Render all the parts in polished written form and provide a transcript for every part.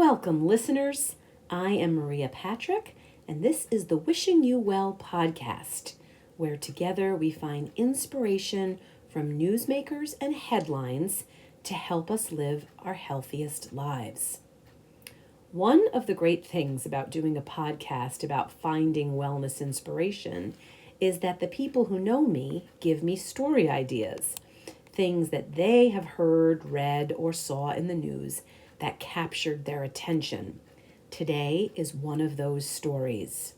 Welcome, listeners. I am Maria Patrick, and this is the Wishing You Well podcast, where together we find inspiration from newsmakers and headlines to help us live our healthiest lives. One of the great things about doing a podcast about finding wellness inspiration is that the people who know me give me story ideas, things that they have heard, read, or saw in the news that captured their attention. Today is one of those stories.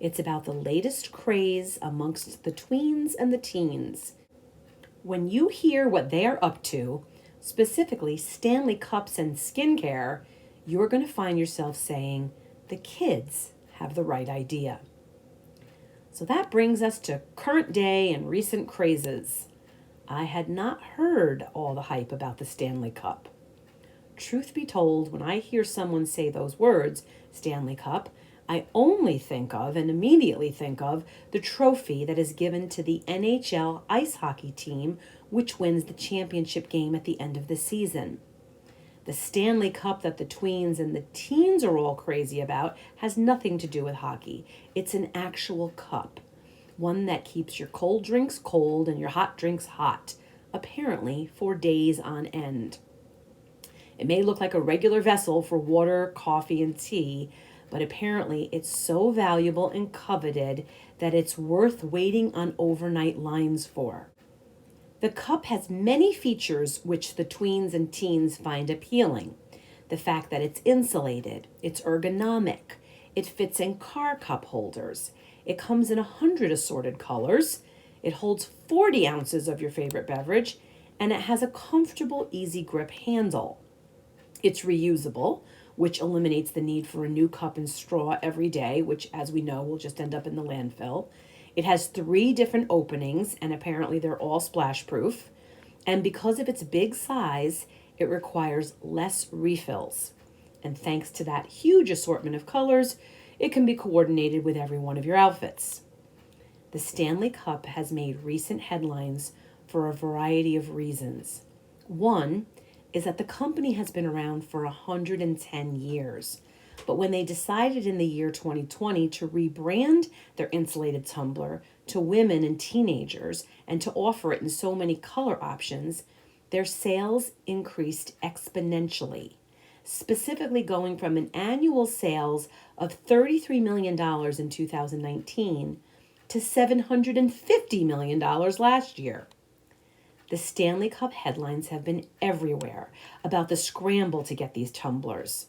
It's about the latest craze amongst the tweens and the teens. When you hear what they are up to, specifically Stanley Cups and Skincare, you're going to find yourself saying, the kids have the right idea. So that brings us to current day and recent crazes. I had not heard all the hype about the Stanley Cup. Truth be told, when I hear someone say those words, Stanley Cup, I only think of and immediately think of the trophy that is given to the NHL ice hockey team, which wins the championship game at the end of the season. The Stanley Cup that the tweens and the teens are all crazy about has nothing to do with hockey. It's an actual cup, one that keeps your cold drinks cold and your hot drinks hot, apparently for days on end. It may look like a regular vessel for water, coffee, and tea, but apparently it's so valuable and coveted that it's worth waiting on overnight lines for. The cup has many features which the tweens and teens find appealing. The fact that it's insulated, it's ergonomic, it fits in car cup holders, it comes in 100 assorted colors, it holds 40 ounces of your favorite beverage, and it has a comfortable, easy grip handle. It's reusable, which eliminates the need for a new cup and straw every day, which, as we know, will just end up in the landfill. It has 3 different openings, and apparently they're all splash-proof. And because of its big size, it requires less refills. And thanks to that huge assortment of colors, it can be coordinated with every one of your outfits. The Stanley Cup has made recent headlines for a variety of reasons. One is that the company has been around for 110 years. But when they decided in the year 2020 to rebrand their insulated tumbler to women and teenagers and to offer it in so many color options, their sales increased exponentially, specifically going from an annual sales of $33 million in 2019 to $750 million last year. The Stanley Cup headlines have been everywhere about the scramble to get these tumblers.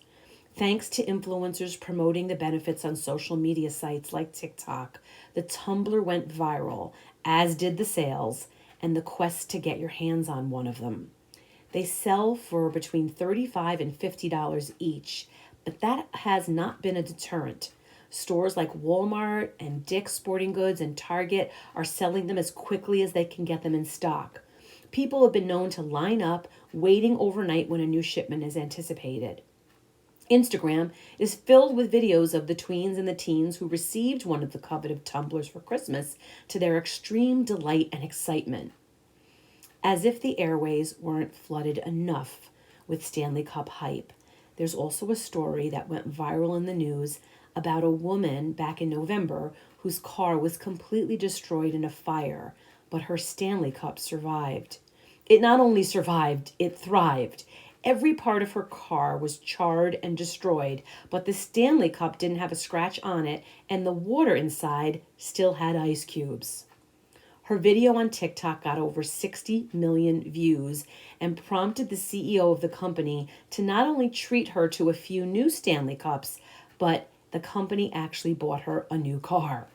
Thanks to influencers promoting the benefits on social media sites like TikTok, the tumbler went viral, as did the sales, and the quest to get your hands on one of them. They sell for between $35 and $50 each, but that has not been a deterrent. Stores like Walmart and Dick's Sporting Goods and Target are selling them as quickly as they can get them in stock. People have been known to line up, waiting overnight when a new shipment is anticipated. Instagram is filled with videos of the tweens and the teens who received one of the coveted tumblers for Christmas to their extreme delight and excitement. As if the airways weren't flooded enough with Stanley Cup hype, there's also a story that went viral in the news about a woman back in November whose car was completely destroyed in a fire, but her Stanley Cup survived. It not only survived, it thrived. Every part of her car was charred and destroyed, but the Stanley Cup didn't have a scratch on it, and the water inside still had ice cubes. Her video on TikTok got over 60 million views and prompted the CEO of the company to not only treat her to a few new Stanley Cups, but the company actually bought her a new car.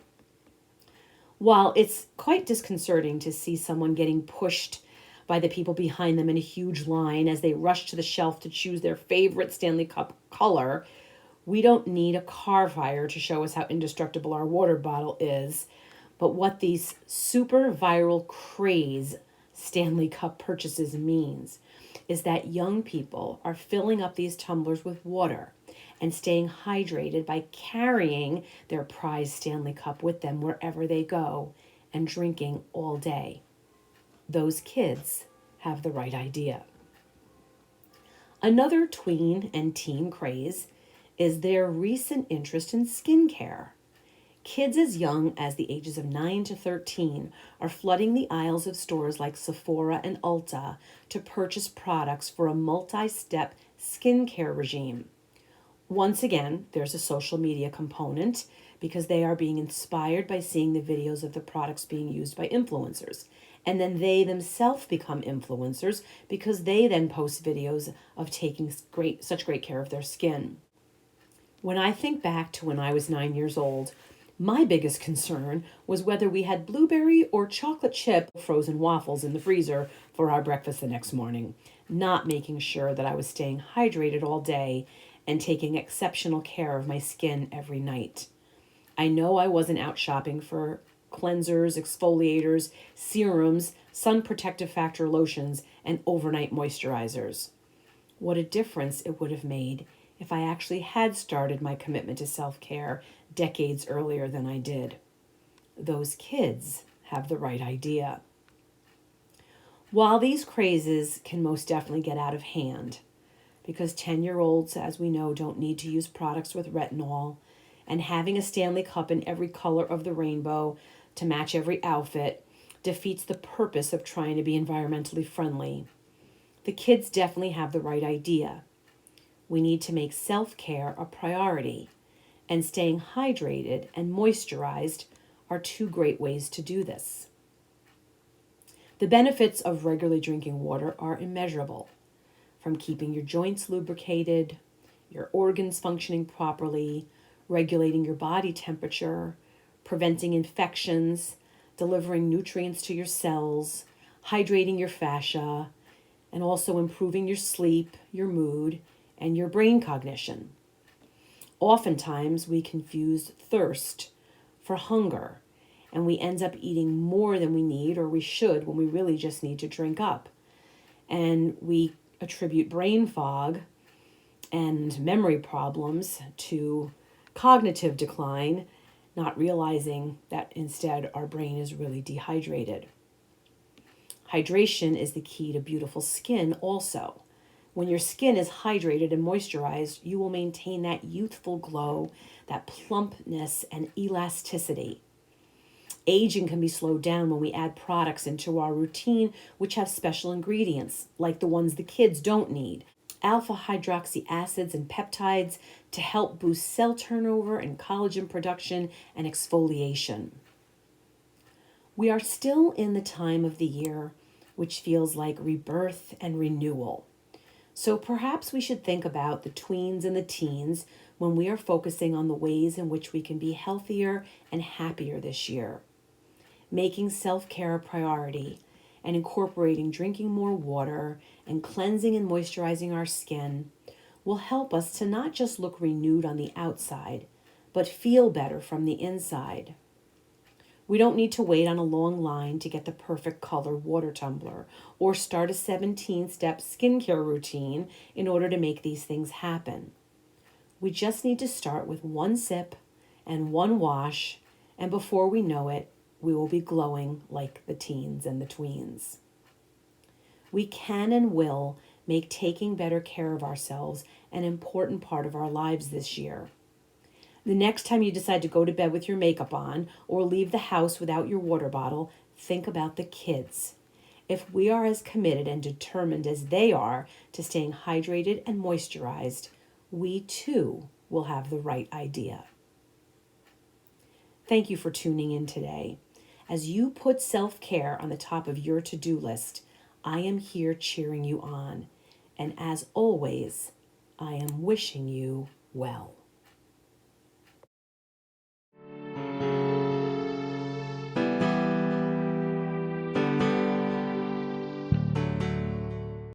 While it's quite disconcerting to see someone getting pushed by the people behind them in a huge line as they rush to the shelf to choose their favorite Stanley Cup color, we don't need a car fire to show us how indestructible our water bottle is. But what these super viral craze Stanley Cup purchases means is that young people are filling up these tumblers with water and staying hydrated by carrying their prized Stanley Cup with them wherever they go and drinking all day. Those kids have the right idea. Another tween and teen craze is their recent interest in skincare. Kids as young as the ages of 9 to 13 are flooding the aisles of stores like Sephora and Ulta to purchase products for a multi-step skincare regime. Once again, there's a social media component because they are being inspired by seeing the videos of the products being used by influencers. And then they themselves become influencers because they then post videos of taking such great care of their skin. When I think back to when I was 9 years old, my biggest concern was whether we had blueberry or chocolate chip frozen waffles in the freezer for our breakfast the next morning, not making sure that I was staying hydrated all day and taking exceptional care of my skin every night. I know I wasn't out shopping for cleansers, exfoliators, serums, sun protective factor lotions, and overnight moisturizers. What a difference it would have made if I actually had started my commitment to self-care decades earlier than I did. Those kids have the right idea. While these crazes can most definitely get out of hand, because 10-year-olds, as we know, don't need to use products with retinol, and having a Stanley Cup in every color of the rainbow to match every outfit defeats the purpose of trying to be environmentally friendly. The kids definitely have the right idea. We need to make self-care a priority, and staying hydrated and moisturized are two great ways to do this. The benefits of regularly drinking water are immeasurable, from keeping your joints lubricated, your organs functioning properly, regulating your body temperature, preventing infections, delivering nutrients to your cells, hydrating your fascia, and also improving your sleep, your mood, and your brain cognition. Oftentimes, we confuse thirst for hunger, and we end up eating more than we need or we should when we really just need to drink up. And we attribute brain fog and memory problems to cognitive decline, not realizing that instead our brain is really dehydrated. Hydration is the key to beautiful skin also. When your skin is hydrated and moisturized, you will maintain that youthful glow, that plumpness and elasticity. Aging can be slowed down when we add products into our routine which have special ingredients, like the ones the kids don't need. Alpha hydroxy acids and peptides to help boost cell turnover and collagen production and exfoliation. We are still in the time of the year which feels like rebirth and renewal. So perhaps we should think about the tweens and the teens when we are focusing on the ways in which we can be healthier and happier this year. Making self-care a priority and incorporating drinking more water and cleansing and moisturizing our skin will help us to not just look renewed on the outside, but feel better from the inside. We don't need to wait on a long line to get the perfect color water tumbler or start a 17-step skincare routine in order to make these things happen. We just need to start with one sip and one wash, and before we know it, we will be glowing like the teens and the tweens. We can and will make taking better care of ourselves an important part of our lives this year. The next time you decide to go to bed with your makeup on or leave the house without your water bottle, think about the kids. If we are as committed and determined as they are to staying hydrated and moisturized, we too will have the right idea. Thank you for tuning in today. As you put self-care on the top of your to-do list, I am here cheering you on. And as always, I am wishing you well.